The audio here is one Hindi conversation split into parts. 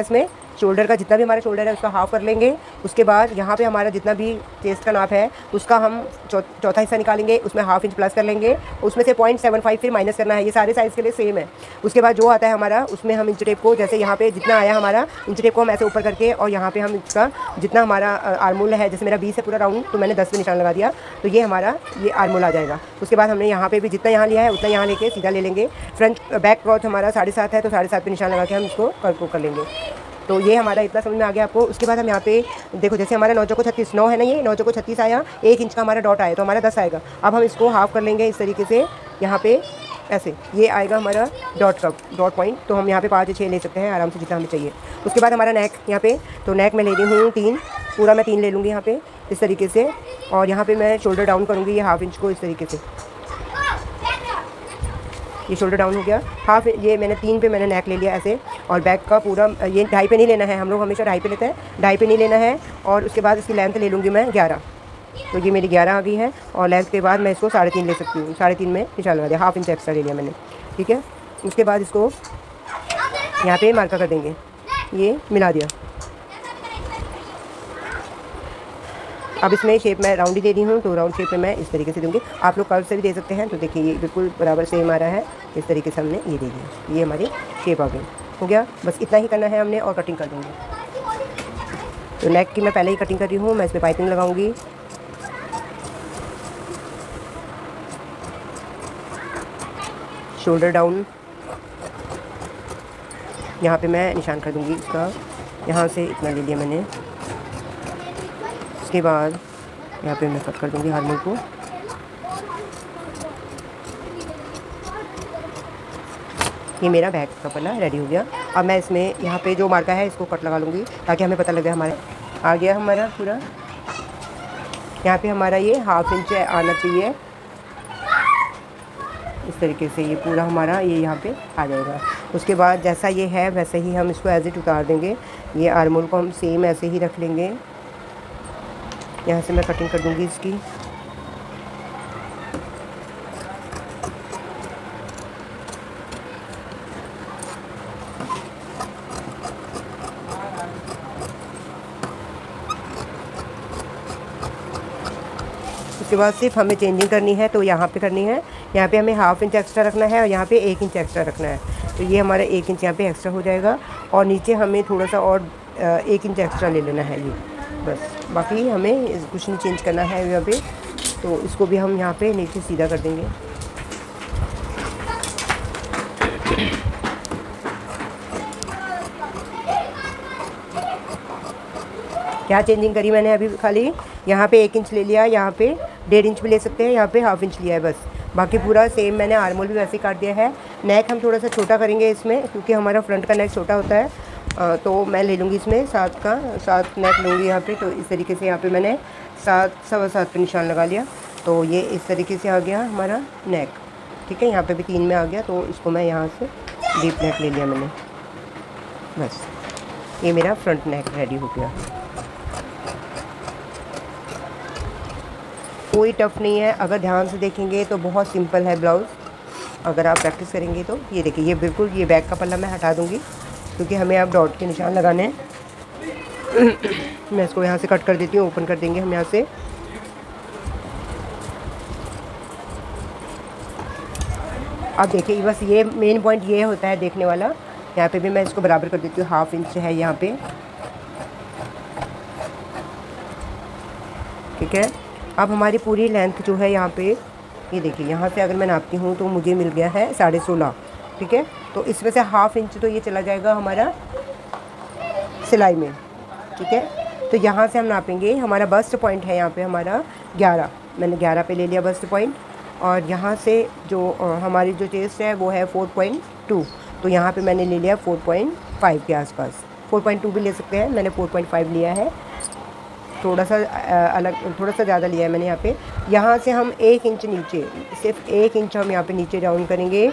इसमें शोल्डर का जितना भी हमारा शोल्डर है उसका हाफ कर लेंगे। उसके बाद यहाँ पे हमारा जितना भी चेस्ट का नाप है उसका हम चौथा हिस्सा निकालेंगे, उसमें हाफ इंच प्लस कर लेंगे, उसमें से 0.75 फिर माइनस करना है। ये सारे साइज़ के लिए सेम है। उसके बाद जो आता है हमारा उसमें हम इंच टेप को, जैसे यहाँ पे जितना आया हमारा इंच टेप को हम ऐसे ऊपर करके, और यहाँ पे हम इसका जितना हमारा आर्मोल है, जैसे मेरा 20 है पूरा राउंड, तो मैंने 10 पे निशान लगा दिया, तो ये हमारा ये आर्मोल आ जाएगा। उसके बाद हमने यहाँ पे भी जितना यहाँ लिया है उतना यहाँ लेके सीधा ले लेंगे। फ्रंट बैक क्लॉथ हमारा 7.5 है, तो 7.5 पे निशान लगा के हम इसको कर लेंगे। तो ये हमारा इतना समझ में आ गया आपको। उसके बाद हम यहाँ पे देखो, जैसे हमारा 9 चौको 36 9 है ना, ये 9 चौको 36 आया, 1 इंच का हमारा डॉट आया, तो हमारा 10 आएगा। अब हम इसको हाफ कर लेंगे इस तरीके से, यहाँ पे ऐसे ये आएगा हमारा डॉट पॉइंट। तो हम यहाँ पे 5 या 6 ले सकते हैं आराम से, जितना हमें चाहिए। उसके बाद हमारा नेक, यहाँ पे तो नेक मैं ले रही हूँ 3, पूरा मैं 3 ले लूँगी यहाँ पे इस तरीके से। और यहाँ पे मैं शोल्डर डाउन करूँगी ये हाफ इंच को इस तरीके से। ये शोल्डर डाउन हो गया हाफ, ये मैंने 3 पे मैंने नेक ले लिया ऐसे। और बैक का पूरा ये 2.5 पे नहीं लेना है, हम लोग हमेशा 2.5 पे लेते हैं, 2.5 पे नहीं लेना है। और उसके बाद इसकी लेंथ ले लूँगी मैं 11, तो ये मेरी 11 आ गई है। और लेंथ के बाद मैं इसको 3.5 ले सकती हूँ, 3.5 में निशान लगा दिया, हाफ इंच एक्स्ट्रा ले लिया मैंने, ठीक है। उसके बाद इसको यहाँ पे मार्का कर देंगे, ये मिला दिया। अब इसमें शेप मैं राउंड ही दे रही हूँ, तो राउंड शेप में मैं इस तरीके से दूँगी। आप लोग कर्व से भी दे सकते हैं। तो देखिए ये बिल्कुल बराबर सेम आ रहा है, इस तरीके से हमने ये दे दिया, ये हमारी शेप आ गई। हो गया, बस इतना ही करना है हमने, और कटिंग कर देंगे। तो नेक की मैं पहले ही कटिंग कर रही हूँ, मैं इसमें पाइपिंग लगाऊंगी। शोल्डर डाउन यहाँ पे मैं निशान कर दूँगी इसका, यहाँ से इतना ले लिया मैंने। उसके बाद यहाँ पे मैं कट कर दूँगी आर्मोल को। ये मेरा बैक का पल्ला रेडी हो गया। अब मैं इसमें यहाँ पे जो मार्का है इसको कट लगा लूँगी, ताकि हमें पता लगे हमारे आ गया हमारा पूरा। यहाँ पे हमारा ये हाफ इंच आना चाहिए इस तरीके से, ये पूरा हमारा ये यहाँ पे आ जाएगा। उसके बाद जैसा ये है वैसे ही हम इसको एज इट उतार देंगे। ये आर्मोल को हम सेम ऐसे ही रख लेंगे। यहाँ से मैं कटिंग कर दूँगी इसकी। उसके बाद सिर्फ हमें चेंजिंग करनी है, तो यहाँ पे करनी है। यहाँ पे हमें हाफ इंच एक्स्ट्रा रखना है, और यहाँ पे 1 इंच एक्स्ट्रा रखना है। तो ये हमारा 1 इंच यहाँ पे एक्स्ट्रा हो जाएगा, और नीचे हमें थोड़ा सा और 1 इंच एक्स्ट्रा ले लेना है ये, बस। बाकी हमें कुछ नहीं चेंज करना है यहाँ पे। तो इसको भी हम यहाँ पे नीचे सीधा कर देंगे। क्या चेंजिंग करी मैंने अभी, खाली यहाँ पे 1 इंच ले लिया, यहाँ पे 1.5 इंच भी ले सकते हैं, यहाँ पे हाफ इंच लिया है बस। बाकी पूरा सेम मैंने आर्मोल भी वैसे ही काट दिया है। नेक हम थोड़ा सा छोटा करेंगे इसमें, क्योंकि हमारा फ्रंट का नेक छोटा होता है। तो मैं ले लूँगी इसमें 7 नेक लूँगी यहाँ पे। तो इस तरीके से यहाँ पे मैंने 7 सवा 7 पे निशान लगा लिया। तो ये इस तरीके से आ गया हमारा नेक, ठीक है। यहाँ पे भी 3 में आ गया, तो इसको मैं यहाँ से डीप नेक ले लिया मैंने, बस। ये मेरा फ्रंट नेक रेडी हो गया। कोई टफ़ नहीं है, अगर ध्यान से देखेंगे तो बहुत सिंपल है ब्लाउज़, अगर आप प्रैक्टिस करेंगे तो। ये देखिए, ये बिल्कुल ये बैक का पल्ला मैं हटा दूँगी, क्योंकि हमें अब डॉट के निशान लगाने हैं। मैं इसको यहाँ से कट कर देती हूँ, ओपन कर देंगे हम यहाँ से। अब देखिए, बस ये मेन पॉइंट ये होता है देखने वाला। यहाँ पे भी मैं इसको बराबर कर देती हूँ, हाफ इंच है यहाँ पे, ठीक है। अब हमारी पूरी लेंथ जो है यहाँ पे, ये देखिए, यहाँ से अगर मैं नापती हूँ तो मुझे मिल गया है 16.5, ठीक है। तो इसमें से हाफ इंच तो ये चला जाएगा हमारा सिलाई में, ठीक है। तो यहाँ से हम नापेंगे, हमारा बस्ट पॉइंट है यहाँ पे हमारा 11, मैंने 11 पे ले लिया बस्ट पॉइंट। और यहाँ से जो हमारी जो चेस्ट है वो है 4.2, तो यहाँ पे मैंने ले लिया 4.5 के आसपास। 4.2 भी ले सकते हैं, मैंने 4.5 लिया है, थोड़ा सा अलग, थोड़ा सा ज़्यादा लिया है मैंने यहाँ पे। यहाँ से हम 1 इंच नीचे, सिर्फ 1 इंच हम यहाँ पे नीचे डाउन करेंगे।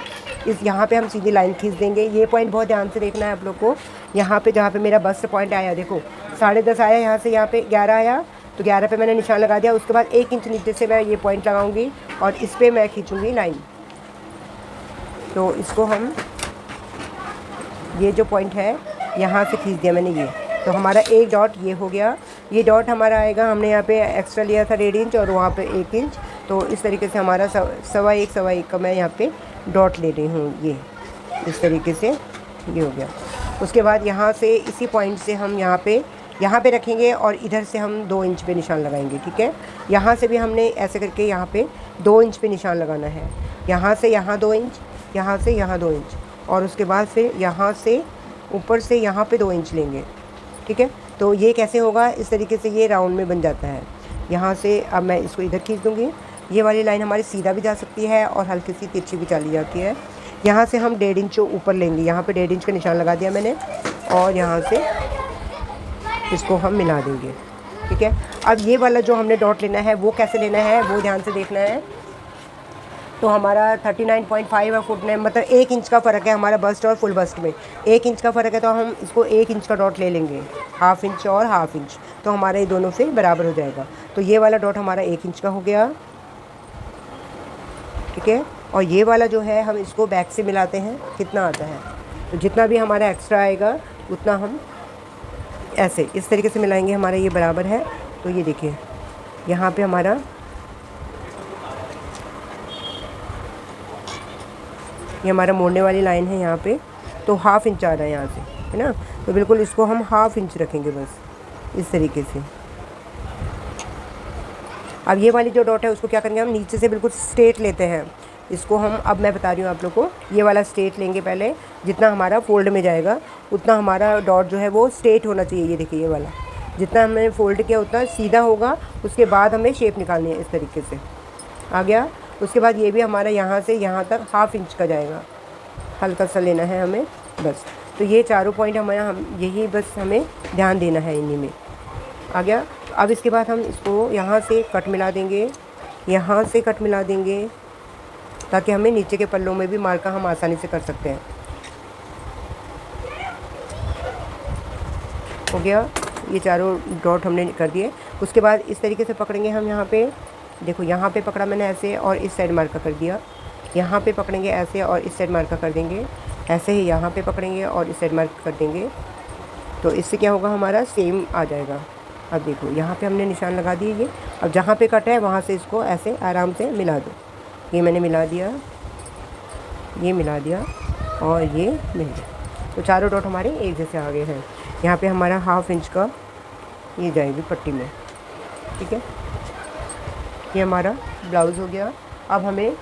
यहाँ पे हम सीधी लाइन खींच देंगे। ये पॉइंट बहुत ध्यान से देखना है आप लोग को। यहाँ पे जहाँ पे मेरा बस्ट पॉइंट आया, देखो 10.5 आया, यहाँ से यहाँ पे 11 आया, तो 11 पे मैंने निशान लगा दिया। उसके बाद 1 इंच नीचे से मैं ये पॉइंट लगाऊंगी, और इस पर मैं खींचूँगी लाइन। तो इसको हम, ये जो पॉइंट है यहाँ से खींच दिया मैंने ये, तो हमारा एक डॉट ये हो गया। ये डॉट हमारा आएगा, हमने यहाँ पे एक्स्ट्रा लिया था 1.5 इंच और वहाँ पे 1 इंच, तो इस तरीके से हमारा सवा एक का मैं यहाँ पे डॉट ले रही हूँ। ये इस तरीके से ये हो गया। उसके बाद यहाँ से इसी पॉइंट से हम यहाँ पे रखेंगे और इधर से हम 2 इंच पे निशान लगाएंगे, ठीक है। यहाँ से भी हमने ऐसे करके यहाँ पे 2 इंच पे निशान लगाना है। यहाँ से यहाँ 2 इंच, यहाँ से यहाँ 2 इंच, और उसके बाद फिर यहाँ से ऊपर से यहाँ पे 2 इंच लेंगे, ठीक है। तो ये कैसे होगा, इस तरीके से ये राउंड में बन जाता है। यहाँ से अब मैं इसको इधर खींच दूँगी। ये वाली लाइन हमारी सीधा भी जा सकती है और हल्की सी तिरछी भी चली जाती है। यहाँ से हम 1.5 इंच ऊपर लेंगे, यहाँ पे 1.5 इंच का निशान लगा दिया मैंने, और यहाँ से इसको हम मिला देंगे, ठीक है। अब ये वाला जो हमने डॉट लेना है वो कैसे लेना है वो ध्यान से देखना है। तो हमारा 39.5 फुट में मतलब 1 इंच का फ़र्क है हमारा बस्ट और फुल बस्ट में, 1 इंच का फ़र्क है, तो हम इसको 1 इंच का डॉट ले लेंगे, 1/2 इंच और 1/2 इंच, तो हमारा ये दोनों से बराबर हो जाएगा। तो ये वाला डॉट हमारा 1 इंच का हो गया, ठीक है। और ये वाला जो है हम इसको बैक से मिलाते हैं, कितना आता है, तो जितना भी हमारा एक्स्ट्रा आएगा उतना हम ऐसे इस तरीके से मिलाएंगे, हमारा ये बराबर है। तो ये देखिए यहाँ पे हमारा ये हमारा मोड़ने वाली लाइन है यहाँ पे, तो 1/2 इंच आ रहा है यहाँ से, है ना। तो बिल्कुल इसको हम 1/2 इंच रखेंगे बस इस तरीके से। अब ये वाली जो डॉट है उसको क्या करेंगे, हम नीचे से बिल्कुल स्ट्रेट लेते हैं इसको हम। अब मैं बता रही हूँ आप लोग को, ये वाला स्ट्रेट लेंगे पहले, जितना हमारा फोल्ड में जाएगा उतना हमारा डॉट जो है वो स्ट्रेट होना चाहिए। ये देखिए ये वाला जितना हमने फोल्ड किया उतना सीधा होगा, उसके बाद हमें शेप निकालनी है इस तरीके से, आ गया। उसके बाद ये भी हमारा यहाँ से यहाँ तक 1/2 इंच का जाएगा, हल्का सा लेना है हमें बस। तो ये चारों पॉइंट हम यही बस हमें ध्यान देना है इन्हीं में, आ गया। अब इसके बाद हम इसको यहाँ से कट मिला देंगे, यहाँ से कट मिला देंगे, ताकि हमें नीचे के पल्लों में भी मार्का हम आसानी से कर सकते हैं। हो गया, ये चारों डॉट हमने कर दिए। उसके बाद इस तरीके से पकड़ेंगे हम, यहाँ पे देखो, यहाँ पे पकड़ा मैंने ऐसे और इस साइड मार्का कर दिया, यहाँ पे पकड़ेंगे ऐसे और इस साइड मार्का कर देंगे, ऐसे ही यहाँ पे पकड़ेंगे और इस साइड मार्क कर देंगे। तो इससे क्या होगा, हमारा सेम आ जाएगा। अब देखो यहाँ पे हमने निशान लगा दिए ये, अब जहाँ पे कट है वहाँ से इसको ऐसे आराम से मिला दो। ये मैंने मिला दिया, ये मिला दिया और ये मिल गया। तो चारों डॉट हमारे एक जैसे आ गए हैं। यहाँ पे हमारा 1/2 इंच का ये जाएगी पट्टी में, ठीक है। ये हमारा ब्लाउज़ हो गया। अब हमें